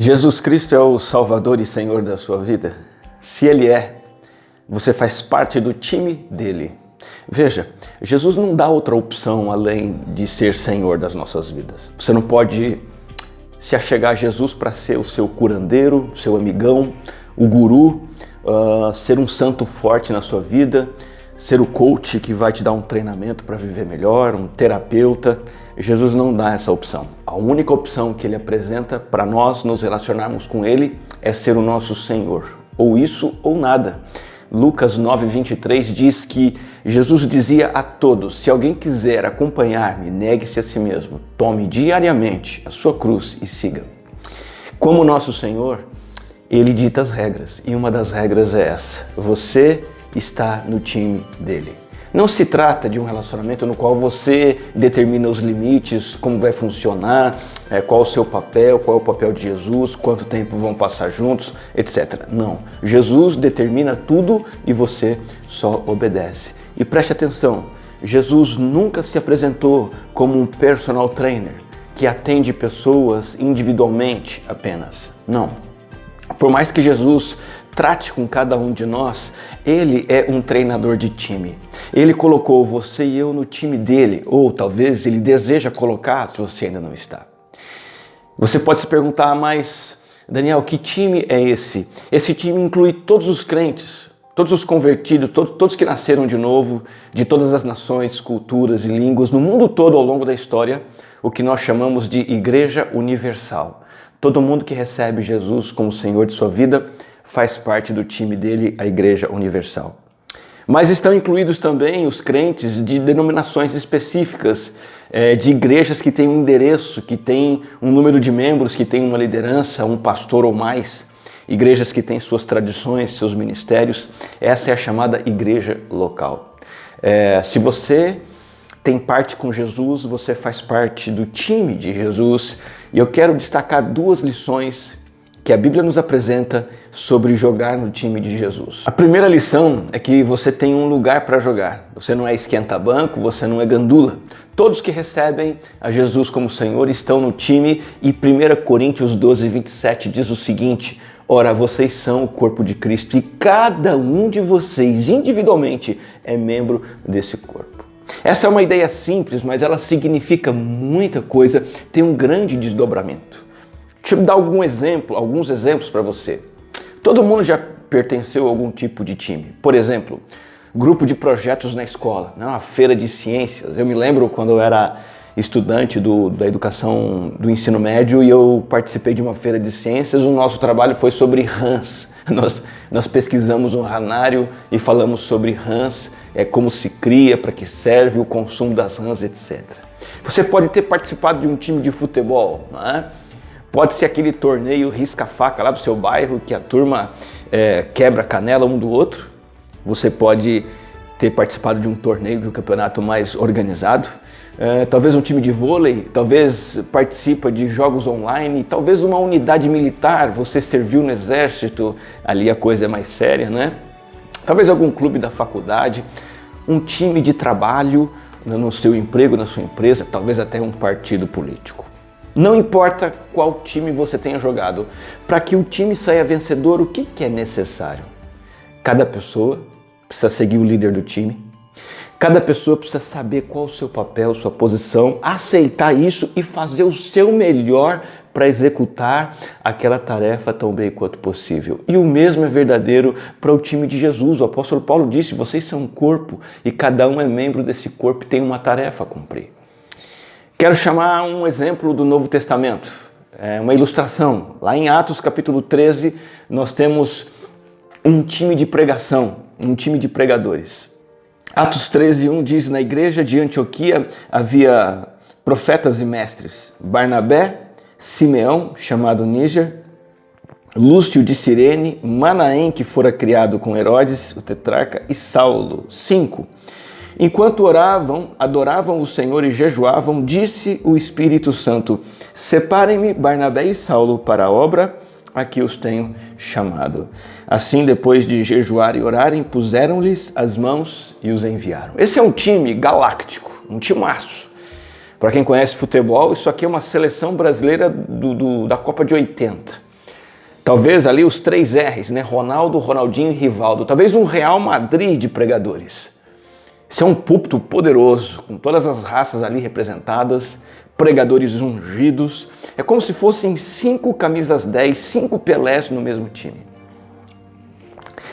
Jesus Cristo é o Salvador e Senhor da sua vida? Se Ele é, você faz parte do time dele. Veja, Jesus não dá outra opção além de ser Senhor das nossas vidas. Você não pode se achegar a Jesus para ser o seu curandeiro, seu amigão, o guru, ser um santo forte na sua vida, ser o coach que vai te dar um treinamento para viver melhor, um terapeuta. Jesus não dá essa opção. A única opção que Ele apresenta para nós nos relacionarmos com Ele é ser o nosso Senhor. Ou isso ou nada. Lucas 9:23 diz que Jesus dizia a todos: se alguém quiser acompanhar-me, negue-se a si mesmo, tome diariamente a sua cruz e siga. Como nosso Senhor, Ele dita as regras, e uma das regras é essa: você está no time dele. Não se trata de um relacionamento no qual você determina os limites, como vai funcionar, qual o seu papel, qual é o papel de Jesus, quanto tempo vão passar juntos, etc. Não. Jesus determina tudo e você só obedece. E preste atenção, Jesus nunca se apresentou como um personal trainer que atende pessoas individualmente apenas. Não. Por mais que Jesus trate com cada um de nós, Ele é um treinador de time. Ele colocou você e eu no time dele, ou talvez Ele deseja colocar se você ainda não está. Você pode se perguntar, mas Daniel, que time é esse? Esse time inclui todos os crentes, todos os convertidos, todos que nasceram de novo, de todas as nações, culturas e línguas, no mundo todo ao longo da história, o que nós chamamos de Igreja Universal. Todo mundo que recebe Jesus como Senhor de sua vida faz parte do time dele, a Igreja Universal. Mas estão incluídos também os crentes de denominações específicas, de igrejas que têm um endereço, que têm um número de membros, que têm uma liderança, um pastor ou mais, igrejas que têm suas tradições, seus ministérios. Essa é a chamada igreja local. Se você tem parte com Jesus, você faz parte do time de Jesus. E eu quero destacar duas lições que a Bíblia nos apresenta sobre jogar no time de Jesus. A primeira lição é que você tem um lugar para jogar. Você não é esquenta-banco, você não é gandula. Todos que recebem a Jesus como Senhor estão no time, e 1 Coríntios 12:27 diz o seguinte: ora, vocês são o corpo de Cristo e cada um de vocês individualmente é membro desse corpo. Essa é uma ideia simples, mas ela significa muita coisa, tem um grande desdobramento. Deixa eu dar alguns exemplos para você. Todo mundo já pertenceu a algum tipo de time. Por exemplo, grupo de projetos na escola, uma feira de ciências. Eu me lembro quando eu era estudante da educação do ensino médio e eu participei de uma feira de ciências. O nosso trabalho foi sobre rãs. Nós pesquisamos um ranário e falamos sobre rãs, como se cria, para que serve, o consumo das rãs, etc. Você pode ter participado de um time de futebol, não é? Pode ser aquele torneio risca-faca lá do seu bairro, que a turma quebra a canela um do outro. Você pode ter participado de um torneio, de um campeonato mais organizado. Talvez um time de vôlei, talvez participa de jogos online, talvez uma unidade militar, você serviu no exército, ali a coisa é mais séria, né? Talvez algum clube da faculdade, um time de trabalho no seu emprego, na sua empresa, talvez até um partido político. Não importa qual time você tenha jogado, para que o time saia vencedor, o que é necessário? Cada pessoa precisa seguir o líder do time, cada pessoa precisa saber qual o seu papel, sua posição, aceitar isso e fazer o seu melhor para executar aquela tarefa tão bem quanto possível. E o mesmo é verdadeiro para o time de Jesus. O apóstolo Paulo disse: vocês são um corpo e cada um é membro desse corpo e tem uma tarefa a cumprir. Quero chamar um exemplo do Novo Testamento, uma ilustração. Lá em Atos capítulo 13, nós temos um time de pregação, um time de pregadores. Atos 13:1 diz: na igreja de Antioquia havia profetas e mestres, Barnabé, Simeão, chamado Níger, Lúcio de Cirene, Manaém, que fora criado com Herodes, o tetrarca, e Saulo. 5. Enquanto oravam, adoravam o Senhor e jejuavam, disse o Espírito Santo: separem-me Barnabé e Saulo para a obra a que os tenho chamado. Assim, depois de jejuar e orarem, puseram-lhes as mãos e os enviaram. Esse é um time galáctico, um timaço. Para quem conhece futebol, isso aqui é uma seleção brasileira da Copa de 80. Talvez ali os 3 R's, né? Ronaldo, Ronaldinho e Rivaldo. Talvez um Real Madrid de pregadores. Isso é um púlpito poderoso, com todas as raças ali representadas, pregadores ungidos. É como se fossem 5 camisas 10, 5 Pelés no mesmo time.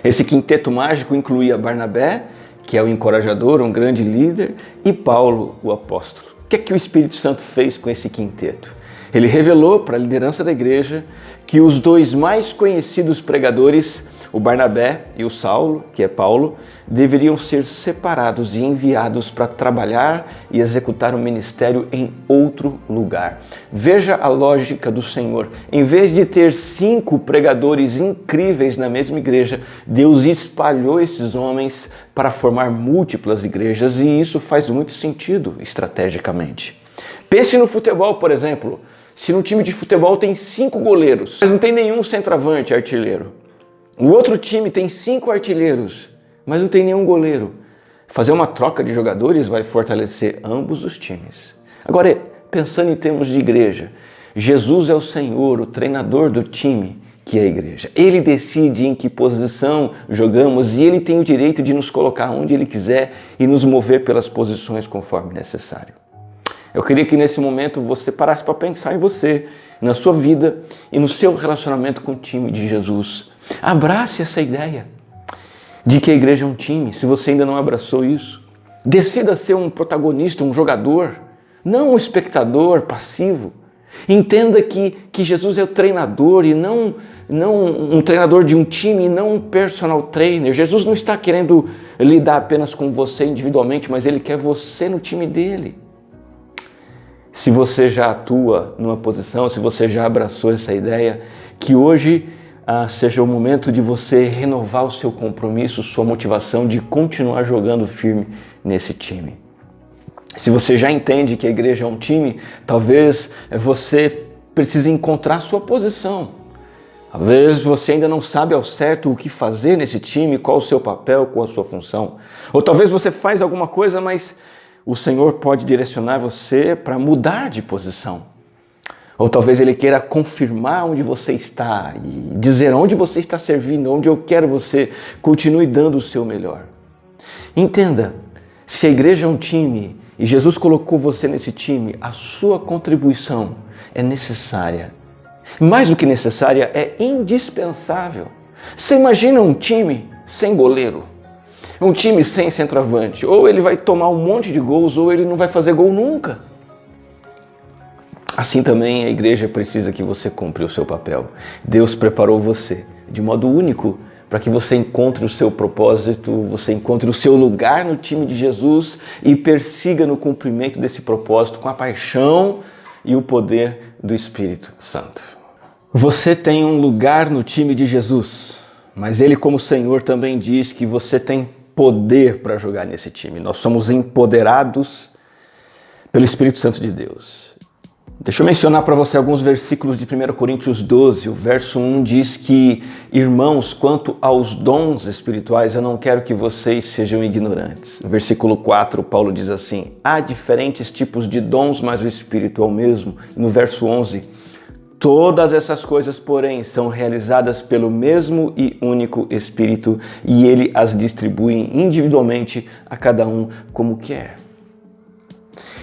Esse quinteto mágico incluía Barnabé, que é o encorajador, um grande líder, e Paulo, o apóstolo. O que é que o Espírito Santo fez com esse quinteto? Ele revelou para a liderança da igreja que os 2 mais conhecidos pregadores, o Barnabé e o Saulo, que é Paulo, deveriam ser separados e enviados para trabalhar e executar o ministério em outro lugar. Veja a lógica do Senhor. Em vez de ter 5 pregadores incríveis na mesma igreja, Deus espalhou esses homens para formar múltiplas igrejas, e isso faz muito sentido estrategicamente. Pense no futebol, por exemplo. Se no time de futebol tem 5 goleiros, mas não tem nenhum centroavante artilheiro. O outro time tem 5 artilheiros, mas não tem nenhum goleiro. Fazer uma troca de jogadores vai fortalecer ambos os times. Agora, pensando em termos de igreja, Jesus é o Senhor, o treinador do time que é a igreja. Ele decide em que posição jogamos e Ele tem o direito de nos colocar onde Ele quiser e nos mover pelas posições conforme necessário. Eu queria que nesse momento você parasse para pensar em você, na sua vida e no seu relacionamento com o time de Jesus. Abrace essa ideia de que a igreja é um time, se você ainda não abraçou isso. Decida ser um protagonista, um jogador, não um espectador passivo. Entenda que Jesus é o treinador e não um treinador de um time e não um personal trainer. Jesus não está querendo lidar apenas com você individualmente, mas Ele quer você no time dele. Se você já atua numa posição, se você já abraçou essa ideia, que hoje seja o momento de você renovar o seu compromisso, sua motivação de continuar jogando firme nesse time. Se você já entende que a igreja é um time, talvez você precise encontrar sua posição. Talvez você ainda não sabe ao certo o que fazer nesse time, qual o seu papel, qual a sua função. Ou talvez você faz alguma coisa, mas o Senhor pode direcionar você para mudar de posição. Ou talvez Ele queira confirmar onde você está e dizer onde você está servindo, onde eu quero você continue dando o seu melhor. Entenda, se a igreja é um time e Jesus colocou você nesse time, a sua contribuição é necessária. Mais do que necessária, é indispensável. Você imagina um time sem goleiro? Um time sem centroavante, ou ele vai tomar um monte de gols, ou ele não vai fazer gol nunca. Assim também a igreja precisa que você cumpra o seu papel. Deus preparou você de modo único para que você encontre o seu propósito, você encontre o seu lugar no time de Jesus e persiga no cumprimento desse propósito com a paixão e o poder do Espírito Santo. Você tem um lugar no time de Jesus, mas Ele, como Senhor, também diz que você tem poder para jogar nesse time. Nós somos empoderados pelo Espírito Santo de Deus. Deixa eu mencionar para você alguns versículos de 1 Coríntios 12. O verso 1 diz que, irmãos, quanto aos dons espirituais, eu não quero que vocês sejam ignorantes. No versículo 4, Paulo diz assim: há diferentes tipos de dons, mas o Espírito é o mesmo. No verso 11, todas essas coisas, porém, são realizadas pelo mesmo e único Espírito, e Ele as distribui individualmente a cada um como quer.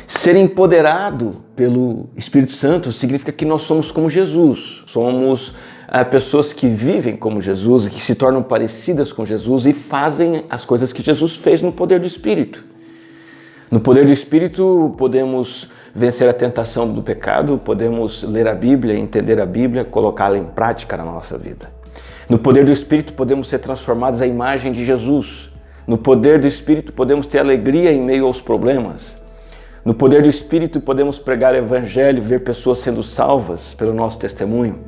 Ser empoderado pelo Espírito Santo significa que nós somos como Jesus. Somos pessoas que vivem como Jesus, que se tornam parecidas com Jesus e fazem as coisas que Jesus fez no poder do Espírito. No poder do Espírito podemos vencer a tentação do pecado, podemos ler a Bíblia, entender a Bíblia, colocá-la em prática na nossa vida. No poder do Espírito podemos ser transformados à imagem de Jesus. No poder do Espírito podemos ter alegria em meio aos problemas. No poder do Espírito podemos pregar o Evangelho, ver pessoas sendo salvas pelo nosso testemunho.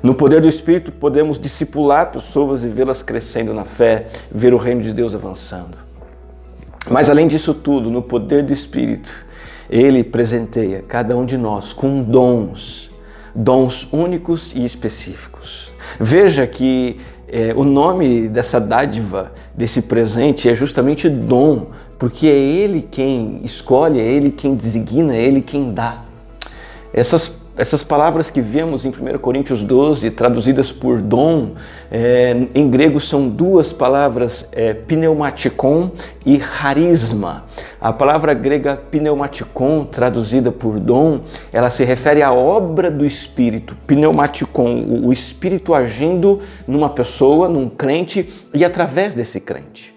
No poder do Espírito podemos discipular pessoas e vê-las crescendo na fé, ver o reino de Deus avançando. Mas além disso tudo, no poder do Espírito, Ele presenteia cada um de nós com dons únicos e específicos. Veja que o nome dessa dádiva, desse presente, é justamente dom, porque é Ele quem escolhe, é Ele quem designa, é Ele quem dá. Essas Essas palavras que vemos em 1 Coríntios 12, traduzidas por dom, em grego são duas palavras, pneumatikon e charisma. A palavra grega pneumatikon, traduzida por dom, ela se refere à obra do Espírito. Pneumatikon, o Espírito agindo numa pessoa, num crente e através desse crente.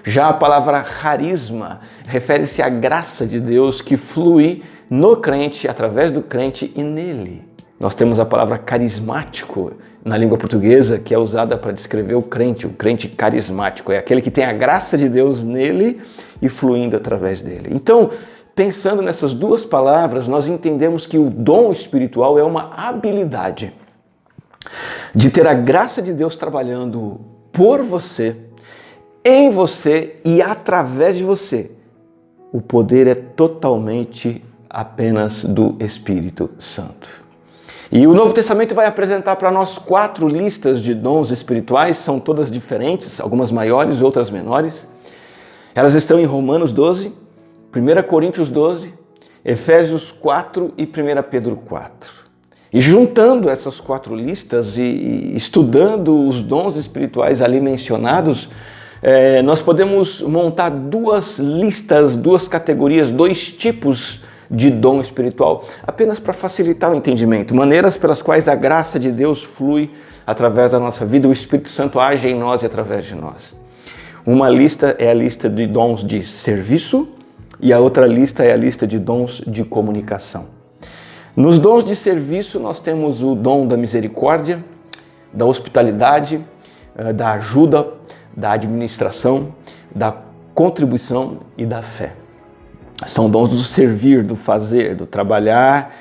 Já a palavra charisma refere-se à graça de Deus que flui no crente, através do crente e nele. Nós temos a palavra carismático na língua portuguesa, que é usada para descrever o crente carismático. É aquele que tem a graça de Deus nele e fluindo através dele. Então, pensando nessas duas palavras, nós entendemos que o dom espiritual é uma habilidade de ter a graça de Deus trabalhando por você, em você e através de você. O poder é totalmente apenas do Espírito Santo. E o Novo Testamento vai apresentar para nós 4 listas de dons espirituais, são todas diferentes, algumas maiores, outras menores. Elas estão em Romanos 12, 1 Coríntios 12, Efésios 4 e 1 Pedro 4. E juntando essas 4 listas e estudando os dons espirituais ali mencionados, nós podemos montar 2 listas, 2 categorias, 2 tipos de dom espiritual, apenas para facilitar o entendimento, maneiras pelas quais a graça de Deus flui através da nossa vida, o Espírito Santo age em nós e através de nós. Uma lista é a lista de dons de serviço e a outra lista é a lista de dons de comunicação. Nos dons de serviço nós temos o dom da misericórdia, da hospitalidade, da ajuda, da administração, da contribuição e da fé. São dons do servir, do fazer, do trabalhar,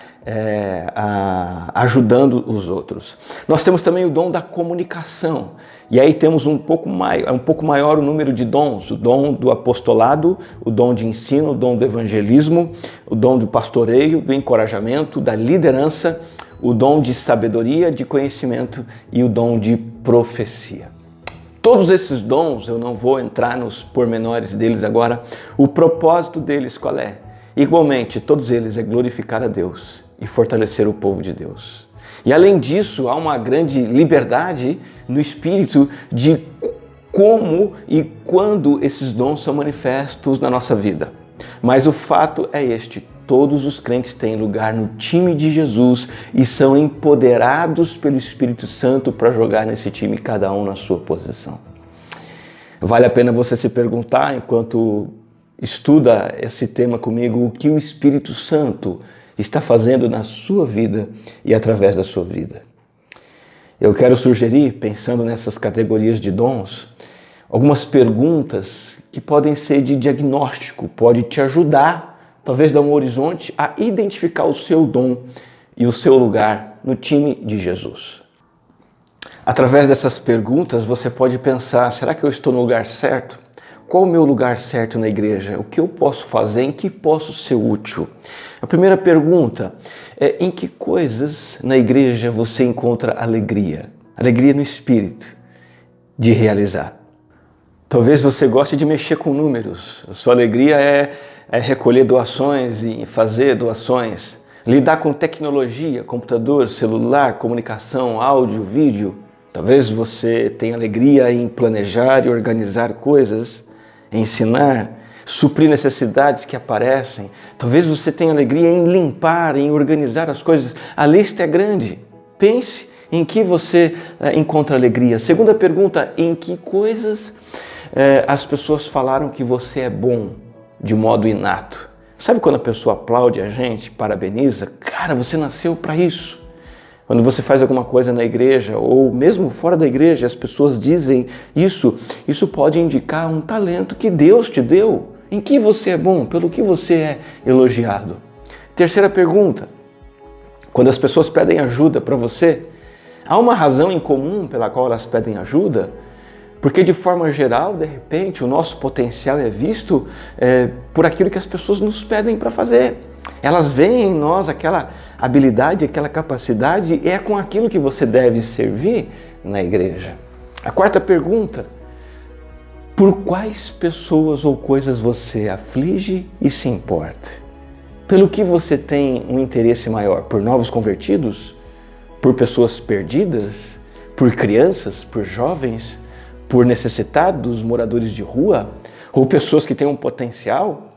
ajudando os outros. Nós temos também o dom da comunicação. E aí temos um pouco maior o número de dons. O dom do apostolado, o dom de ensino, o dom do evangelismo, o dom do pastoreio, do encorajamento, da liderança, o dom de sabedoria, de conhecimento e o dom de profecia. Todos esses dons, eu não vou entrar nos pormenores deles agora, o propósito deles qual é? Igualmente, todos eles é glorificar a Deus e fortalecer o povo de Deus. E além disso, há uma grande liberdade no Espírito de como e quando esses dons são manifestos na nossa vida. Mas o fato é este: todos os crentes têm lugar no time de Jesus e são empoderados pelo Espírito Santo para jogar nesse time, cada um na sua posição. Vale a pena você se perguntar, enquanto estuda esse tema comigo, o que o Espírito Santo está fazendo na sua vida e através da sua vida. Eu quero sugerir, pensando nessas categorias de dons, algumas perguntas que podem ser de diagnóstico, pode te ajudar, talvez dar um horizonte a identificar o seu dom e o seu lugar no time de Jesus. Através dessas perguntas você pode pensar: será que eu estou no lugar certo? Qual o meu lugar certo na igreja? O que eu posso fazer? Em que posso ser útil? A primeira pergunta é: em que coisas na igreja você encontra alegria? Alegria no espírito de realizar. Talvez você goste de mexer com números. A sua alegria é recolher doações e fazer doações. Lidar com tecnologia, computador, celular, comunicação, áudio, vídeo. Talvez você tenha alegria em planejar e organizar coisas, ensinar, suprir necessidades que aparecem. Talvez você tenha alegria em limpar, em organizar as coisas. A lista é grande. Pense em que você encontra alegria. Segunda pergunta: em que coisas as pessoas falaram que você é bom de modo inato? Sabe quando a pessoa aplaude a gente, parabeniza? Cara, você nasceu para isso. Quando você faz alguma coisa na igreja ou mesmo fora da igreja, as pessoas dizem isso pode indicar um talento que Deus te deu. Em que você é bom? Pelo que você é elogiado? Terceira pergunta: quando as pessoas pedem ajuda para você, há uma razão em comum pela qual elas pedem ajuda? Porque de forma geral, de repente, o nosso potencial é visto por aquilo que as pessoas nos pedem para fazer. Elas veem em nós aquela habilidade, aquela capacidade, e é com aquilo que você deve servir na igreja. A quarta pergunta: por quais pessoas ou coisas você aflige e se importa? Pelo que você tem um interesse maior? Por novos convertidos? Por pessoas perdidas? Por crianças? Por jovens? Por necessitados, moradores de rua? Ou pessoas que têm um potencial?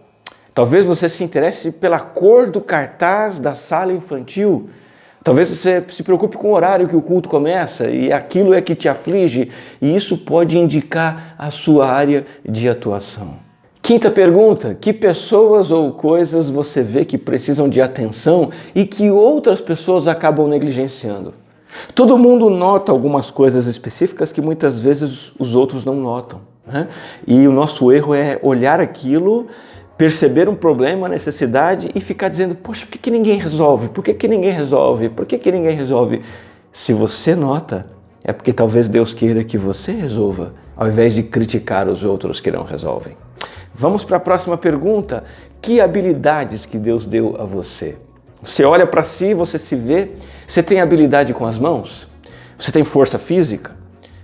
Talvez você se interesse pela cor do cartaz da sala infantil. Talvez você se preocupe com o horário que o culto começa e aquilo é que te aflige, e isso pode indicar a sua área de atuação. Quinta pergunta: que pessoas ou coisas você vê que precisam de atenção e que outras pessoas acabam negligenciando? Todo mundo nota algumas coisas específicas que muitas vezes os outros não notam, né? E o nosso erro é olhar aquilo, perceber um problema, uma necessidade e ficar dizendo: poxa, por que ninguém resolve? Por que ninguém resolve? Por que ninguém resolve? Se você nota, é porque talvez Deus queira que você resolva, ao invés de criticar os outros que não resolvem. Vamos para a próxima pergunta. Que habilidades que Deus deu a você? Você olha para si, você se vê, você tem habilidade com as mãos? Você tem força física?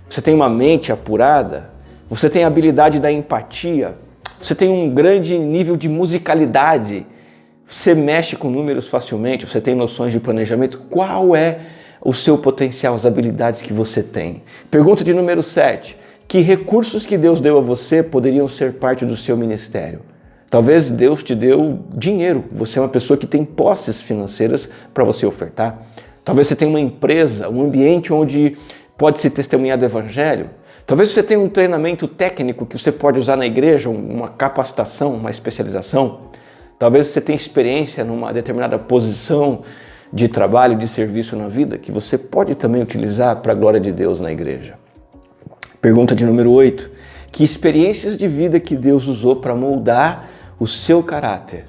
Você tem uma mente apurada? Você tem a habilidade da empatia? Você tem um grande nível de musicalidade? Você mexe com números facilmente? Você tem noções de planejamento? Qual é o seu potencial, as habilidades que você tem? Pergunta de número 7. Que recursos que Deus deu a você poderiam ser parte do seu ministério? Talvez Deus te deu dinheiro. Você é uma pessoa que tem posses financeiras para você ofertar. Talvez você tenha uma empresa, um ambiente onde pode se testemunhar do Evangelho. Talvez você tenha um treinamento técnico que você pode usar na igreja, uma capacitação, uma especialização. Talvez você tenha experiência numa determinada posição de trabalho, de serviço na vida, que você pode também utilizar para a glória de Deus na igreja. Pergunta de número 8. Que experiências de vida que Deus usou para moldar o seu caráter?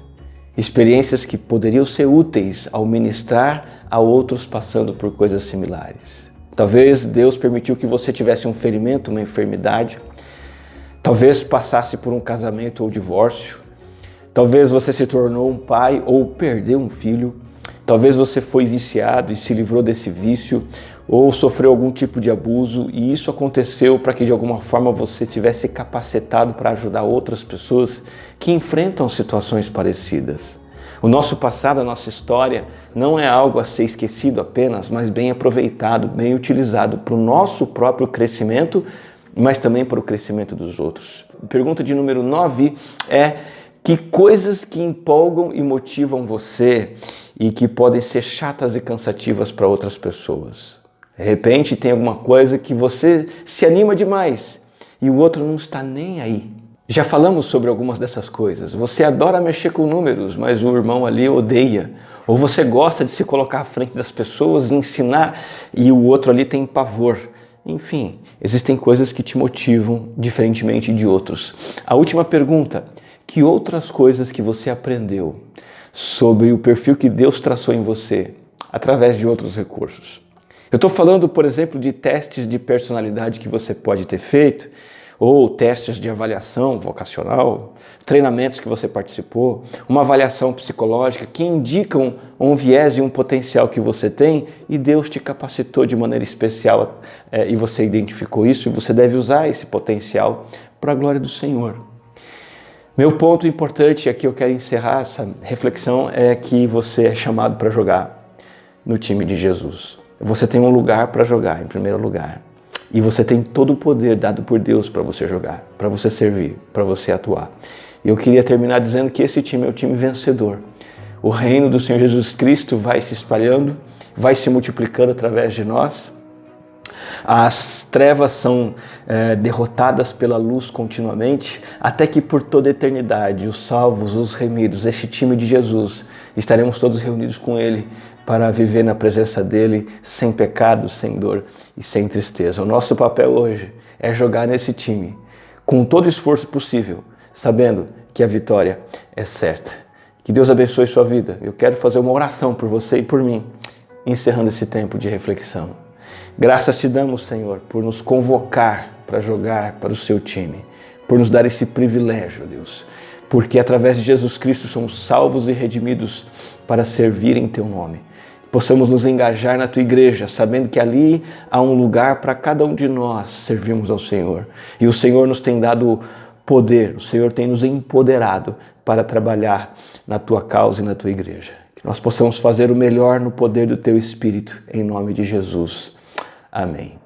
Experiências que poderiam ser úteis ao ministrar a outros passando por coisas similares. Talvez Deus permitiu que você tivesse um ferimento, uma enfermidade. Talvez passasse por um casamento ou divórcio. Talvez você se tornou um pai ou perdeu um filho. Talvez você foi viciado e se livrou desse vício ou sofreu algum tipo de abuso, e isso aconteceu para que de alguma forma você tivesse capacitado para ajudar outras pessoas que enfrentam situações parecidas. O nosso passado, a nossa história, não é algo a ser esquecido apenas, mas bem aproveitado, bem utilizado para o nosso próprio crescimento, mas também para o crescimento dos outros. Pergunta de número 9 é: que coisas que empolgam e motivam você e que podem ser chatas e cansativas para outras pessoas? De repente tem alguma coisa que você se anima demais e o outro não está nem aí. Já falamos sobre algumas dessas coisas. Você adora mexer com números, mas o irmão ali odeia. Ou você gosta de se colocar à frente das pessoas e ensinar e o outro ali tem pavor. Enfim, existem coisas que te motivam diferentemente de outros. A última pergunta: que outras coisas que você aprendeu sobre o perfil que Deus traçou em você através de outros recursos? Eu estou falando, por exemplo, de testes de personalidade que você pode ter feito, ou testes de avaliação vocacional, treinamentos que você participou, uma avaliação psicológica que indicam um viés e um potencial que você tem e Deus te capacitou de maneira especial e você identificou isso e você deve usar esse potencial para a glória do Senhor. Meu ponto importante aqui, eu quero encerrar essa reflexão, é que você é chamado para jogar no time de Jesus. Você tem um lugar para jogar, em primeiro lugar. E você tem todo o poder dado por Deus para você jogar, para você servir, para você atuar. E eu queria terminar dizendo que esse time é o time vencedor. O reino do Senhor Jesus Cristo vai se espalhando, vai se multiplicando através de nós. As trevas são derrotadas pela luz continuamente, até que por toda a eternidade, os salvos, os remidos, este time de Jesus, estaremos todos reunidos com Ele para viver na presença dEle sem pecado, sem dor e sem tristeza. O nosso papel hoje é jogar nesse time com todo o esforço possível, sabendo que a vitória é certa. Que Deus abençoe sua vida. Eu quero fazer uma oração por você e por mim, encerrando esse tempo de reflexão. Graças te damos, Senhor, por nos convocar para jogar para o seu time, por nos dar esse privilégio, Deus, porque através de Jesus Cristo somos salvos e redimidos para servir em teu nome. Possamos nos engajar na tua igreja, sabendo que ali há um lugar para cada um de nós servirmos ao Senhor. E o Senhor nos tem dado poder, o Senhor tem nos empoderado para trabalhar na tua causa e na tua igreja. Que nós possamos fazer o melhor no poder do teu Espírito, em nome de Jesus. Amém.